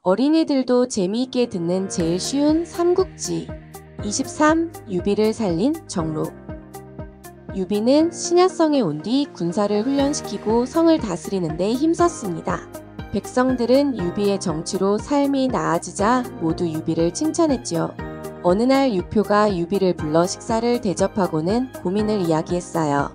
어린이들도 재미있게 듣는 제일 쉬운 삼국지. 23. 유비를 살린 정로. 유비는 신야성에 온 뒤 군사를 훈련시키고 성을 다스리는 데 힘썼습니다. 백성들은 유비의 정치로 삶이 나아지자 모두 유비를 칭찬했지요. 어느 날 유표가 유비를 불러 식사를 대접하고는 고민을 이야기했어요.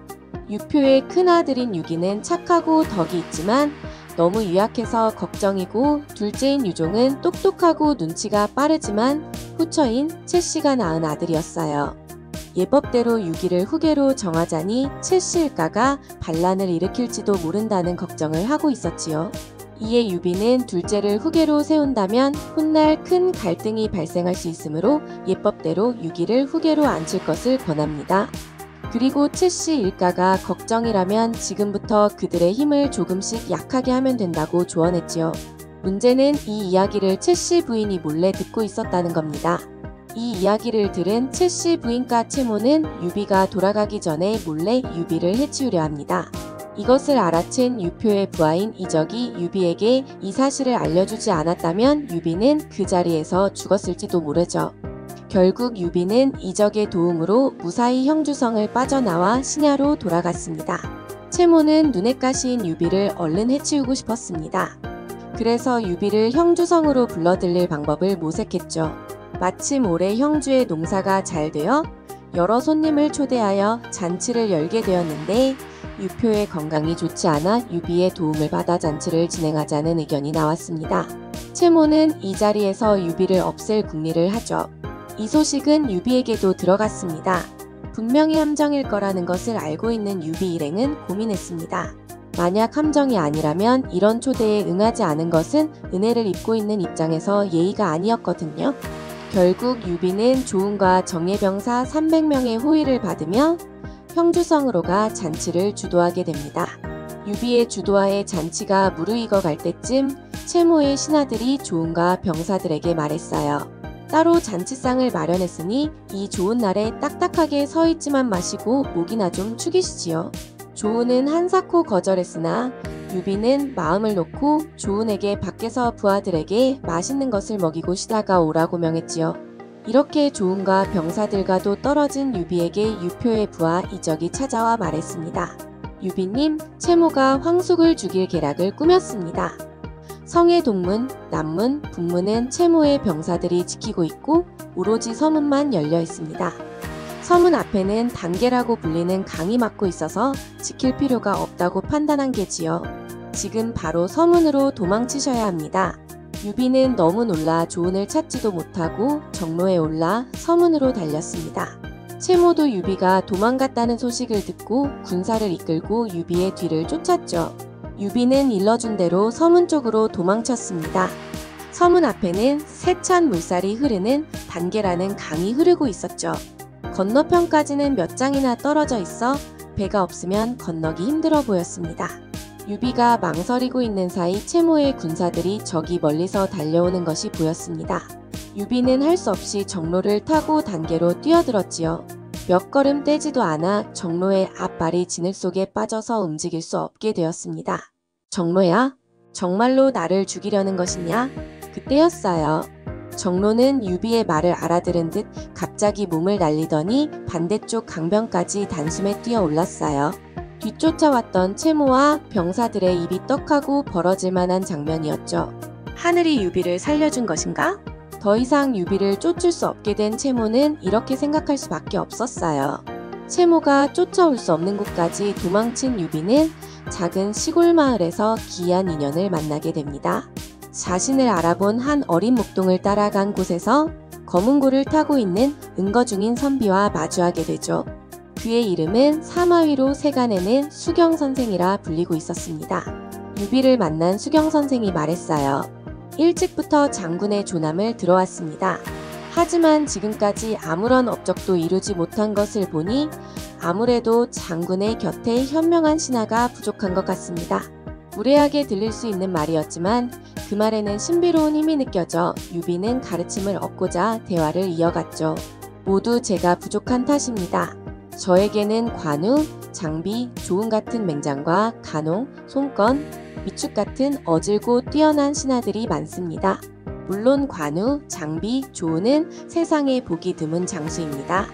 유표의 큰아들인 유기는 착하고 덕이 있지만 너무 유약해서 걱정이고, 둘째인 유종은 똑똑하고 눈치가 빠르지만 후처인 채씨가 낳은 아들이었어요. 예법대로 유기를 후계로 정하자니 채씨 일가가 반란을 일으킬지도 모른다는 걱정을 하고 있었지요. 이에 유비는 둘째를 후계로 세운다면 훗날 큰 갈등이 발생할 수 있으므로 예법대로 유기를 후계로 앉힐 것을 권합니다. 그리고 채씨 일가가 걱정이라면 지금부터 그들의 힘을 조금씩 약하게 하면 된다고 조언했지요. 문제는 이 이야기를 채씨 부인이 몰래 듣고 있었다는 겁니다. 이 이야기를 들은 채씨 부인과 채모는 유비가 돌아가기 전에 몰래 유비를 해치우려 합니다. 이것을 알아챈 유표의 부하인 이적이 유비에게 이 사실을 알려주지 않았다면 유비는 그 자리에서 죽었을지도 모르죠. 결국 유비는 이적의 도움으로 무사히 형주성을 빠져나와 신야로 돌아갔습니다. 채모는 눈엣 가시인 유비를 얼른 해치우고 싶었습니다. 그래서 유비를 형주성으로 불러들일 방법을 모색했죠. 마침 올해 형주의 농사가 잘 되어 여러 손님을 초대하여 잔치를 열게 되었는데 유표의 건강이 좋지 않아 유비의 도움을 받아 잔치를 진행하자는 의견이 나왔습니다. 채모는 이 자리에서 유비를 없앨 궁리를 하죠. 이 소식은 유비에게도 들어갔습니다. 분명히 함정일 거라는 것을 알고 있는 유비 일행은 고민했습니다. 만약 함정이 아니라면 이런 초대에 응하지 않은 것은 은혜를 입고 있는 입장에서 예의가 아니었거든요. 결국 유비는 조은과 정예병사 300명의 호의를 받으며 형주성으로 가 잔치를 주도하게 됩니다. 유비의 주도하에 잔치가 무르익어 갈 때쯤 채모의 신하들이 조은과 병사들에게 말했어요. 따로 잔치상을 마련했으니 이 좋은 날에 딱딱하게 서 있지만 마시고 목이나 좀 축이시지요. 조은은 한사코 거절했으나 유비는 마음을 놓고 조은에게 밖에서 부하들에게 맛있는 것을 먹이고 쉬다가 오라고 명했지요. 이렇게 조은과 병사들과도 떨어진 유비에게 유표의 부하 이적이 찾아와 말했습니다. 유비님, 채모가 황숙을 죽일 계략을 꾸몄습니다. 성의 동문, 남문, 북문은 채모의 병사들이 지키고 있고 오로지 서문만 열려 있습니다. 서문 앞에는 단계라고 불리는 강이 막고 있어서 지킬 필요가 없다고 판단한 게지요. 지금 바로 서문으로 도망치셔야 합니다. 유비는 너무 놀라 조은을 찾지도 못하고 정로에 올라 서문으로 달렸습니다. 채모도 유비가 도망갔다는 소식을 듣고 군사를 이끌고 유비의 뒤를 쫓았죠. 유비는 일러준 대로 서문 쪽으로 도망쳤습니다. 서문 앞에는 세찬 물살이 흐르는 단계라는 강이 흐르고 있었죠. 건너편까지는 몇 장이나 떨어져 있어 배가 없으면 건너기 힘들어 보였습니다. 유비가 망설이고 있는 사이 채모의 군사들이 저기 멀리서 달려오는 것이 보였습니다. 유비는 할 수 없이 정로를 타고 단계로 뛰어들었지요. 몇 걸음 떼지도 않아 정로의 앞발이 진흙 속에 빠져서 움직일 수 없게 되었습니다. 정로야? 정말로 나를 죽이려는 것이냐? 그때였어요. 정로는 유비의 말을 알아들은 듯 갑자기 몸을 날리더니 반대쪽 강변까지 단숨에 뛰어 올랐어요. 뒤쫓아왔던 채모와 병사들의 입이 떡하고 벌어질 만한 장면이었죠. 하늘이 유비를 살려준 것인가? 더 이상 유비를 쫓을 수 없게 된 채모는 이렇게 생각할 수밖에 없었어요. 채모가 쫓아올 수 없는 곳까지 도망친 유비는 작은 시골 마을에서 기이한 인연을 만나게 됩니다. 자신을 알아본 한 어린 목동을 따라간 곳에서 검은고를 타고 있는 은거 중인 선비와 마주하게 되죠. 그의 이름은 사마위로 세간에는 수경선생이라 불리고 있었습니다. 유비를 만난 수경선생이 말했어요. 일찍부터 장군의 조남을 들어왔습니다. 하지만 지금까지 아무런 업적도 이루지 못한 것을 보니 아무래도 장군의 곁에 현명한 신하가 부족한 것 같습니다. 무례하게 들릴 수 있는 말이었지만 그 말에는 신비로운 힘이 느껴져 유비는 가르침을 얻고자 대화를 이어갔죠. 모두 제가 부족한 탓입니다. 저에게는 관우, 장비, 조은 같은 맹장과 간홍, 손건, 미축 같은 어질고 뛰어난 신하들이 많습니다. 물론 관우, 장비, 조는 세상에 보기 드문 장수입니다.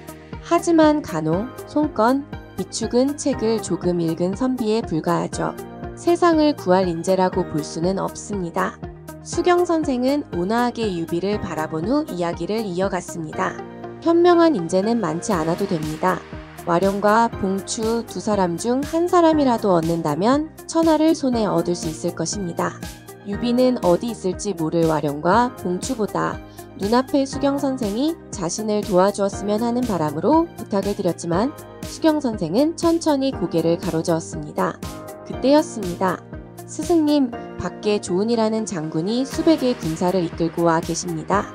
하지만 간호, 손건, 미축은 책을 조금 읽은 선비에 불과하죠. 세상을 구할 인재라고 볼 수는 없습니다. 수경 선생은 온화하게 유비를 바라본 후 이야기를 이어갔습니다. 현명한 인재는 많지 않아도 됩니다. 와룡과 봉추 두 사람 중 한 사람이라도 얻는다면 천하를 손에 얻을 수 있을 것입니다. 유비는 어디 있을지 모를 와룡과 봉추보다 눈앞의 수경 선생이 자신을 도와주었으면 하는 바람으로 부탁을 드렸지만 수경 선생은 천천히 고개를 가로저었습니다. 그때였습니다. 스승님, 밖에 조은이라는 장군이 수백의 군사를 이끌고 와 계십니다.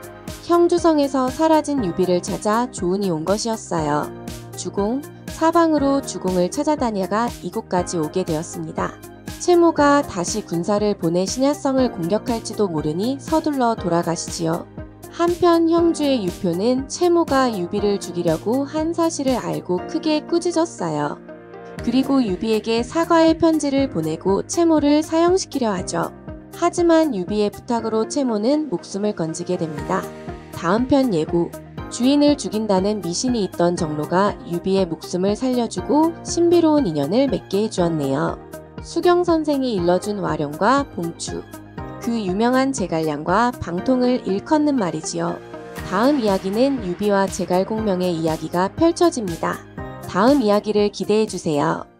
형주성에서 사라진 유비를 찾아 조은이 온 것이었어요. 주공, 사방으로 주공을 찾아다녀가 이곳까지 오게 되었습니다. 채모가 다시 군사를 보내 신야성을 공격할지도 모르니 서둘러 돌아가시지요. 한편 형주의 유표는 채모가 유비를 죽이려고 한 사실을 알고 크게 꾸짖었어요. 그리고 유비에게 사과의 편지를 보내고 채모를 사형시키려 하죠. 하지만 유비의 부탁으로 채모는 목숨을 건지게 됩니다. 다음 편 예고. 주인을 죽인다는 미신이 있던 정로가 유비의 목숨을 살려주고 신비로운 인연을 맺게 해주었네요. 수경 선생이 일러준 와룡과 봉추, 그 유명한 제갈량과 방통을 일컫는 말이지요. 다음 이야기는 유비와 제갈공명의 이야기가 펼쳐집니다. 다음 이야기를 기대해주세요.